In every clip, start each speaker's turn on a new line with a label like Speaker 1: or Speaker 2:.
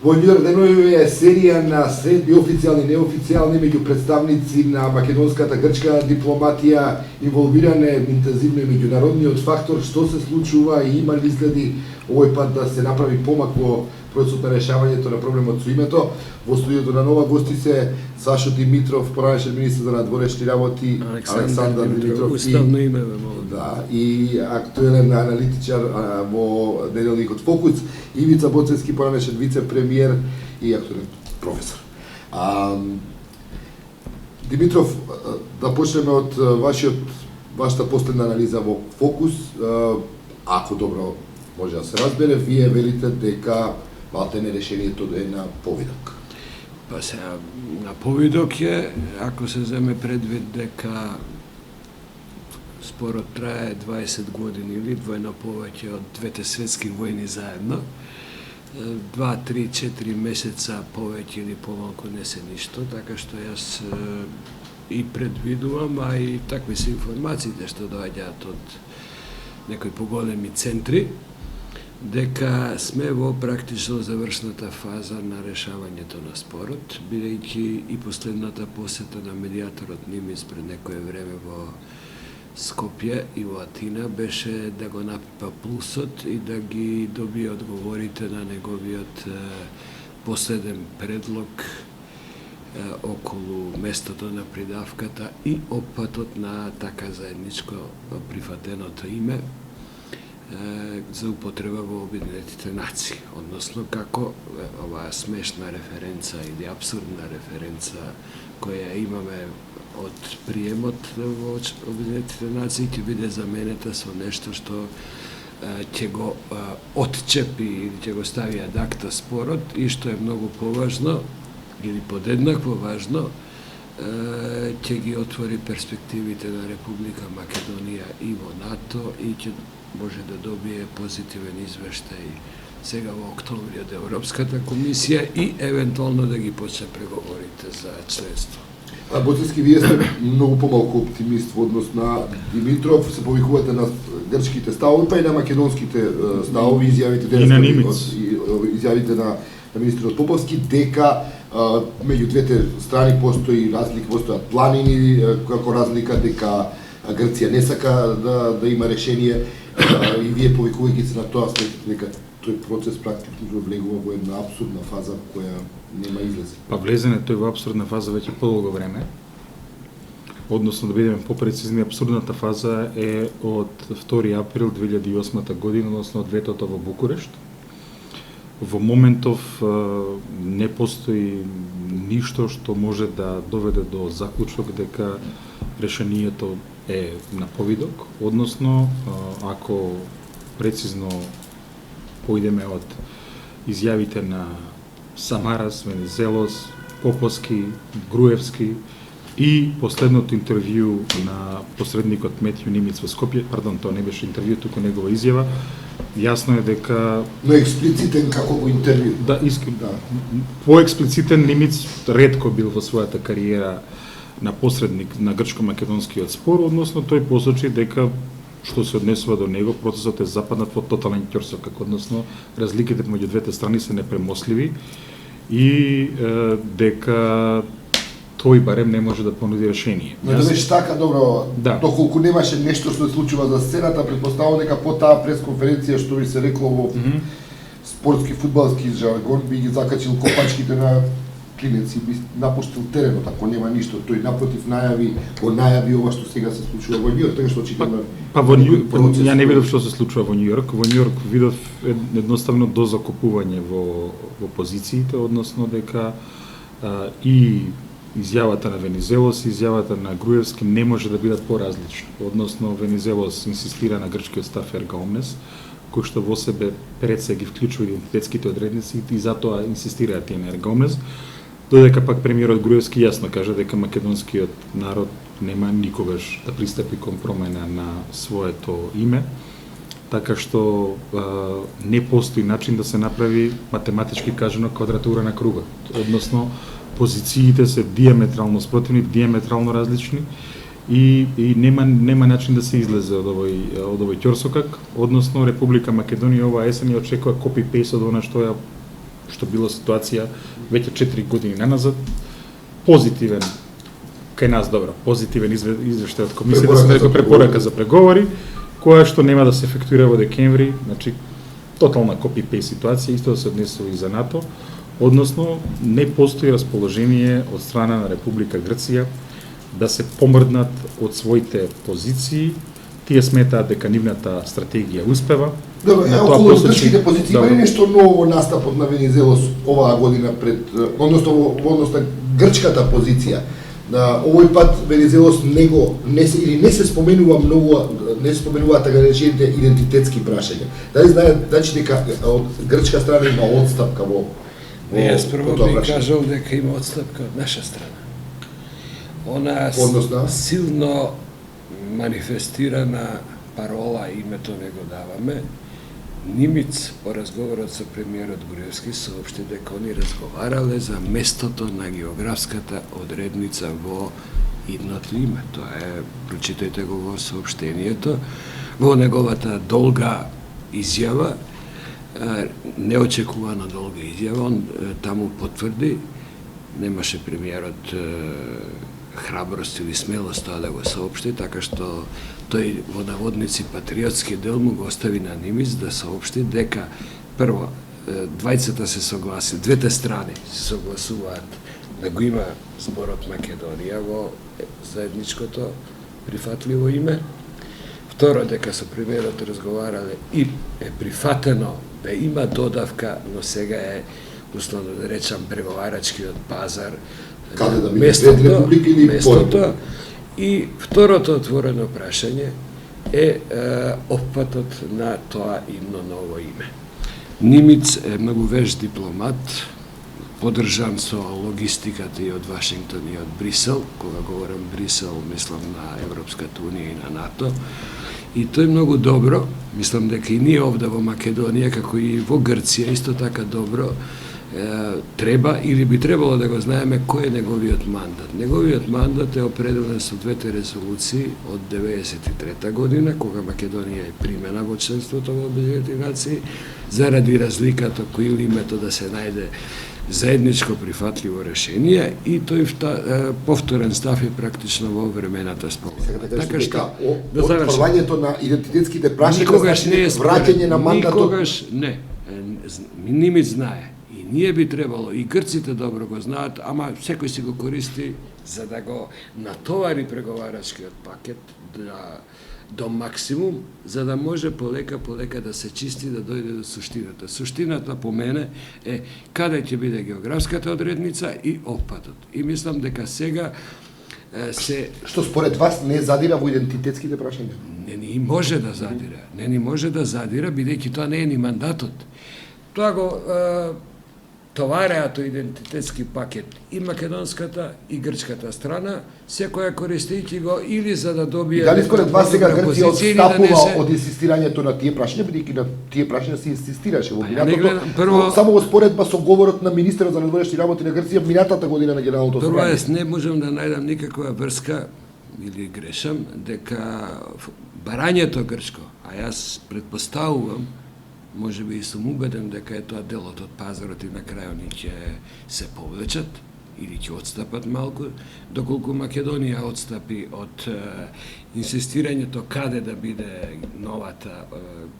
Speaker 1: Во Њујорк деневи е серија на средби официјални и неофицијални меѓу представници на македонската грчка дипломатија, инволвиране интензивно и меѓународниот фактор, што се случува и има ли изгледи овој пат да се направи помак во процесот на решавањето на проблемот со името. Во студиото на Нова гости се Сашо Димитров, поранешен министар за надворешни работи, Александар Димитров
Speaker 2: уставно име
Speaker 1: и актуелен аналитичар во неделникот Фокус, Ивица Боцевски, поранешен вице-премиер и актуелен професор. Димитров, да почнеме од вашата последна анализа во Фокус. Ако добро може да се разбере, вие велите дека малтене решението е на повидок.
Speaker 2: Па сега, на повидок е, ако се земе предвид дека спорот трае 20 години или двојно повеќе од двете светски војни заедно, 2, 3, 4 месеца повеќе или помалку не се ништо, така што јас и предвидувам, а и такви се информациите што доаѓаат од некои поголеми центри, дека сме во практично завршната фаза на решавањето на спорот, бидејќи и последната посета на медијаторот Нимиц пред некое време во Скопје и во Атина беше да го напипа пулсот и да ги добие одговорите на неговиот последен предлог околу местото на придавката и опатот на така заедничко прифатеното име за употреба во Обединетите нации, односно како оваа смешна референца или абсурдна референца која имаме од приемот во Обединетите нации ќе биде заменета со нешто што ќе го отчепи или ќе го стави ад акта спорот и што е многу поважно или подеднакво важно, ќе ги отвори перспективите на Република Македонија и во НАТО и ќе може да добие позитивен извештај сега во октомври од Европската комисија и евентуално да ги почне преговорите за членство.
Speaker 1: Боцевски, вие сте многу помалку оптимист во однос на Димитров, се повикувате на грчките ставови, па и на македонските ставови, изјавите
Speaker 3: и на Нимиц.
Speaker 1: Изјавите на министерот Поповски дека меѓу двете страни постои разлика, постојат планини како разлика, дека Грција не сака да има решение и вие повикувајќи се на тоа сметате дека тој процес практично влегува во една абсурдна фаза која нема излез.
Speaker 3: Па влезене тој во абсурдна фаза веќе подолго време. Односно, да бидеме попрецизни, абсурдната фаза е од 2 април 2008 година, односно од ветото во Букурешт. Во моментов не постои ништо што може да доведе до заклучок дека решението е на повидок, односно ако прецизно поидеме од изјавите на Самарас, Венизелос, Поповски, Груевски и последното интервју на посредникот Метју Нимиц во Скопје, пардон, тоа не беше интервју, туку негова изјава, јасно е дека...
Speaker 1: Но експлицитен како во интервју.
Speaker 3: Да, поексплицитен Нимиц ретко бил во својата кариера на посредник на грчко-македонскиот спор, односно тој посочи дека што се однесува до него, процесот е западнат во тотален ќорсокак, односно разликите меѓу двете страни се непремосливи и дека тој барем не може да понуди решение.
Speaker 1: Но да беше така, добро,
Speaker 3: да.
Speaker 1: Доколку немаше нешто што се случува за сцената, претпоставувам дека по таа пресконференција што би се рекло во спортски фудбалски жаргон, би ги закачил копачките на клинеци, би напуштил теренот, ако нема ништо. Тој напротив најави ова што сега се случува во Њујорк, така што читаме.
Speaker 3: Па во Њујорк, ја не видов што се случува во Њујорк. Во Њујорк видов едноставно дозакупување во позициите, односно дека и изјавата на Венизелос и изјавата на Груевски не може да бидат поразлични. Односно, Венизелос инсистира на грчкиот став ерга омнес, кој што во себе пред се ги вклучува идентитетските одредници и затоа инсистираат тие на ерга омнес, додека пак премиерот Груевски јасно кажа дека македонскиот народ нема никогаш да пристапи кон промена на своето име, така што не постои начин да се направи математички кажано квадратура на кругот. Односно, позициите се диаметрално спротивни, диаметрално различни и нема начин да се излезе од овој ќорсокак, односно Република Македонија оваа есен ја очекува копи-пейст од она што ја што било ситуација веќе 4 години наназад, позитивен кај нас, добро, позитивен извештај од комисијата дека препорака за преговори, која што нема да се ефектуира во декември, значи тотална копи-пейст ситуација, исто да се однесува и за НАТО, односно не постои расположение од страна на Република Грција да се помрднат од своите позиции. Тие сметаат дека нивната стратегија успева.
Speaker 1: Добро, околу грчките позиции има ли нешто ново во настапот на Венизелос оваа година пред, односно во однос на грчката позиција? Овој пат Венизелос не се споменува многу, не се споменуваат така речените идентитетски прашања. Дали знаат дека од грчка страна има отстапка во
Speaker 2: јас прво би кажал дека има отстапка од наша страна. Она силно манифестирана парола, името не го даваме. Нимиц по разговорот со премиерот Груевски соопшти дека они разговарале за местото на географската одредница во идното име. Тоа е, прочитајте го во соопштението, во неговата долга изјава, неочекувано долга изјава, он таму потврди, немаше премиерот храброст или смелост тоа да го соопшти, така што тој во наводници патриотски дел му го остави на Нимиц да соопшти дека прво двајцата се согласи, двете страни се согласуваат да го има зборот Македонија во заедничкото прифатливо име. Второ, дека со премиерот разговарале и е прифатено да има додавка, но сега е условно да речам преговарачкиот пазар,
Speaker 1: каде да местото,
Speaker 2: местото. И второто отворено прашање е опфатот на тоа идно ново име. Нимиц е многу вежд дипломат, поддржан со логистиката и од Вашингтон и од Брисел. Кога говорам Брисел, мислам на Европската унија и на НАТО. И тој многу добро, мислам дека и ние овде во Македонија, како и во Грција, исто така добро, треба или би требало да го знаеме кој е неговиот мандат. Неговиот мандат е определен со двете резолуции од 1993 година, кога Македонија е примена во членството во Обединетите нации, заради разликата кој или името да се најде заедничко прифатливо решение, и тој повторен став е практично во времената спомена.
Speaker 1: Така што отфрлањето на идентитетските прашања значи враќање на мандатот.
Speaker 2: Никогаш не. Нимиц знае. И ние би требало, и грците добро го знаат, ама секој си го користи за да го натовари преговарачкиот пакет до максимум, за да може полека да се чисти, да дојде до суштината. Суштината по мене е каде ќе биде географската одредница и опфатот. И мислам дека сега се...
Speaker 1: Што според вас не задира во идентитетските прашања?
Speaker 2: Не ни може да задира. Не ни може да задира, бидејќи тоа не е ни мандатот. Тоа го товареа тој идентитетски пакет и македонската и грчката страна, секоја користејќи го или за да добие...
Speaker 1: Дали според вас сега Грција отстапува од инсистирањето на тие прашања, бидејќи на тие прашања се инсистираше во минатото? Само во споредба со говорот на министерот за надворешни работи на Грција минатата година на Генералното собрание.
Speaker 2: Прво, јас не можам да најдам никаква врска, или грешам, дека барањето грчко, а јас предпоставувам, може би и сум убеден дека е тоа делот од пазарот и на крај они ќе се повлечат или ќе отстапат малку, доколку Македонија отстапи од инсистирањето каде да биде новата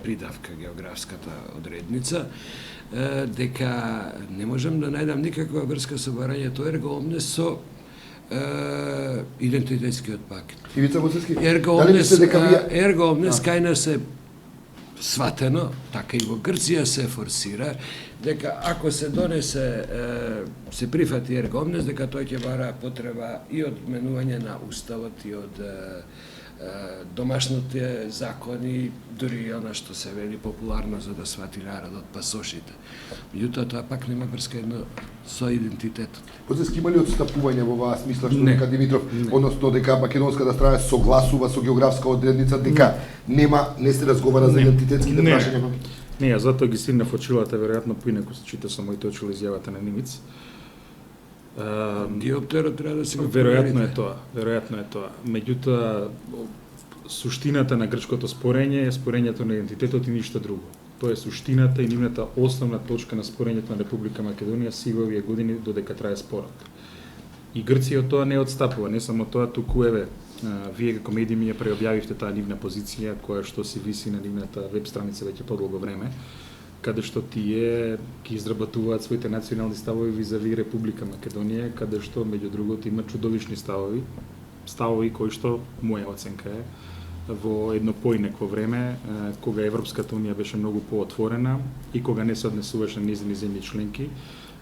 Speaker 2: придавка географската одредница, дека не можам да најдам никаква врска со барањето ерго омнес со идентитетскиот пакет.
Speaker 1: Ивица Буцевски,
Speaker 2: ерго омнес кај нас е сватено, така и во Грција се форсира, дека ако се донесе, се прифати ерго омнес, дека тој ќе бара потреба и од менување на уставот и од домашните закони, дури и она што се вели популарно за да свати народот пасошите. Меѓутоа тоа пак нема врска едно со идентитетот.
Speaker 1: Буцевски, има ли отстапување во оваа смисла што дека Димитров, односно дека македонската страна согласува со географска одредница, дека не се разговара за идентитетските прашања?
Speaker 3: Не, ја затоа ги стигнав очилата, веројатно поинаку се чита со моите очила изјавата на Нимиц.
Speaker 2: Диоптерот треба да се го
Speaker 3: веројатно е тоа. Меѓутоа, суштината на грчкото спорење е спорењето на идентитетот и ништо друго. Тоа е суштината и нивната основна точка на спорењето на Република Македонија сите овие години додека трае спорот. И Грција од тоа не отстапува, не само тоа, туку еве, вие како медии ми ја преобјавивте таа нивна позиција која што се виси на нивната веб страница веќе подолго време, каде што тие ги изработуваат своите национални ставови визави Република Македонија, каде што меѓу другото има чудовишни ставови кои што моја оценка е во едно поинакво време, кога Европската унија беше многу поотворена и кога не се однесуваше на нејзини земји членки,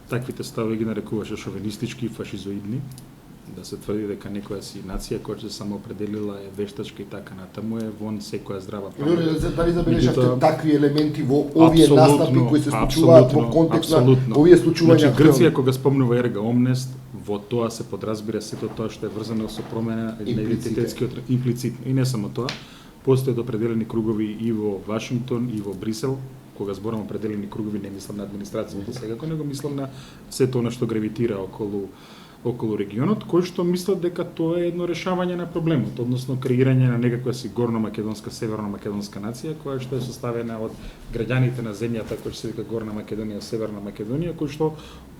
Speaker 3: таквите ставови ги нарекуваше шовинистички и фашизоидни, да се тврди дека некоја си нација која се самоопределила е вештачка и така натаму е вон секоја здрава памет.
Speaker 1: Дали забележавте такви елементи во овие настапи кои се случуваат во контекст на овие случувања?
Speaker 3: Значи Грција кога спомнува ерга омнест, во тоа се подразбира сето тоа што е врзано со промена на идентитетскиот имплицитно. И не само тоа, постојат определени кругови и во Вашингтон и во Брисел. Кога зборам определени кругови, не мислам на администрацијата секако, него мислам на сето она што гравитира околу регионот, кој што мислат дека тоа е едно решавање на проблемот, односно креирање на некаква си горно-македонска, северно-македонска нација, која што е составена од граѓаните на земјата, кој се вика Горна Македонија, Северна Македонија, кој што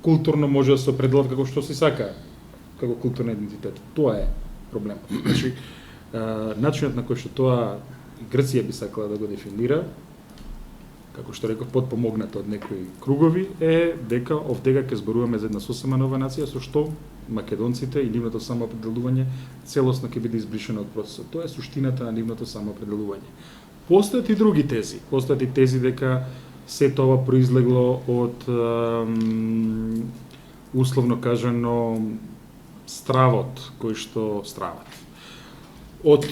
Speaker 3: културно може да се определат како што си сака, како културен идентитет. Тоа е проблемот. Значи, начинот на кој што тоа Грција би сакала да го дефинира, како што реков, подпомогната од некои кругови, е дека овдега ќе зборуваме за една сосема нова нација, со што македонците и нивното самоопределување целосно ќе биде избришено од процесот. Тоа е суштината на нивното самоопределување. Постојат и други тези. Постојат и тези дека се тоа произлегло од условно кажано стравот кој што страват. Од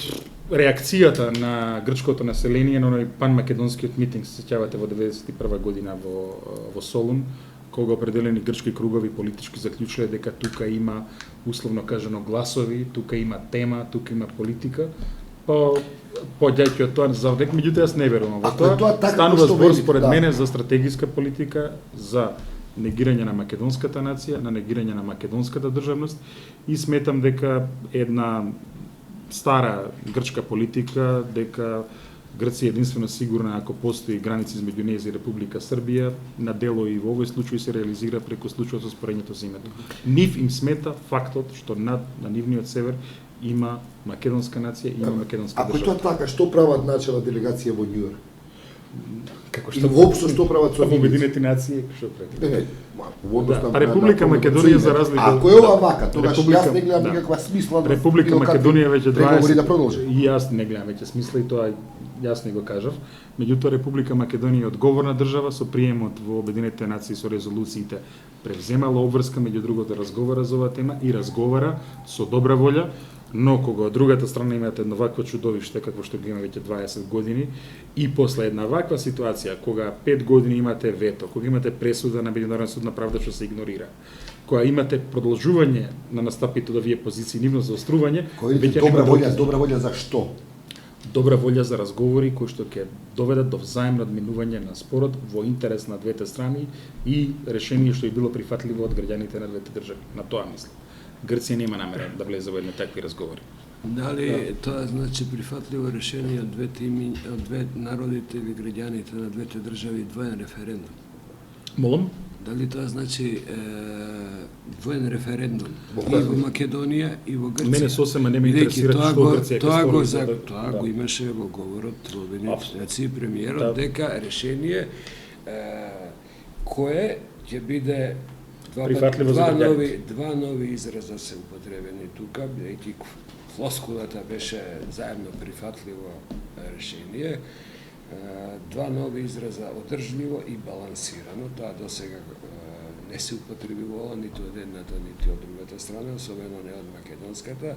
Speaker 3: реакцијата на грчкото население на оној панмакедонскиот митинг, се сеќавате во 91 година во Солун, кога определени грчки кругови политички заклучиле дека тука има условно кажано гласови, тука има тема, тука има политика. Поѓајќи од тоа завдек, меѓутоа јас не верувам во тоа. Станува збор според мене за стратегиска политика, за негирање на македонската нација, на негирање на македонската државност и сметам дека една стара грчка политика, дека Грција е единствено сигурна ако постои граници измеѓу нејза и Република Србија, на дело и во овој случај се реализира преку случајот со спорењето за името. Нив им смета фактот што на нивниот север има македонска нација и има македонска држава.
Speaker 1: Ако тоа така, што прават начела делегација во Њујорк?
Speaker 3: Како
Speaker 1: што воопшто што прават со
Speaker 3: Обединените нации, што прави?
Speaker 1: Република
Speaker 3: Македонија за разлика.
Speaker 1: Ако е ова вака, тогаш јас не гледам никаква смисла да
Speaker 3: Република Македонија веќе 20
Speaker 1: да продолжи.
Speaker 3: И јас не гледам веќе смисла и тоа јас не го кажав. Меѓутоа Република Македонија е одговорна држава со приемот во Обединетите нации со резолуциите превземала обврска, меѓу другото разговара за оваа тема и разговара со добра волја, но кога од другата страна имате едно вакво чудовиште како што го има веќе 20 години и после една ваква ситуација кога 5 години имате вето, кога имате пресуда на Меѓународен суд на правда што се игнорира, кога имате продолжување на настапите од овие позиции, нивно заострување,
Speaker 1: веќе добра волја за што?
Speaker 3: Добра волја за разговори кои што ќе доведат до взаимно одминување на спорот во интерес на двете страни и решение што е било прифатливо од граѓаните на двете држави. На тоа мислам. Грција нема намера да влезе во едни такви разговори.
Speaker 2: Дали тоа значи прифатливо решение од две народите или граѓаните на двете држави двоен референдум?
Speaker 3: Молам?
Speaker 2: Дали тоа значи двоен референдум и во Македонија и во Грција?
Speaker 3: Мене сосема не ме интересира што Грција ќе стори.
Speaker 2: Тоа го имаше во говорот во Обединетите нации премиерот дека решение кое ќе биде два нови израза се употребени тука, бидејќи флоскулата беше заедно прифатливо решение, два нови израза одржливо и балансирано, тоа досега не се употребувало ниту од едната, ниту од другата страна, особено не од македонската.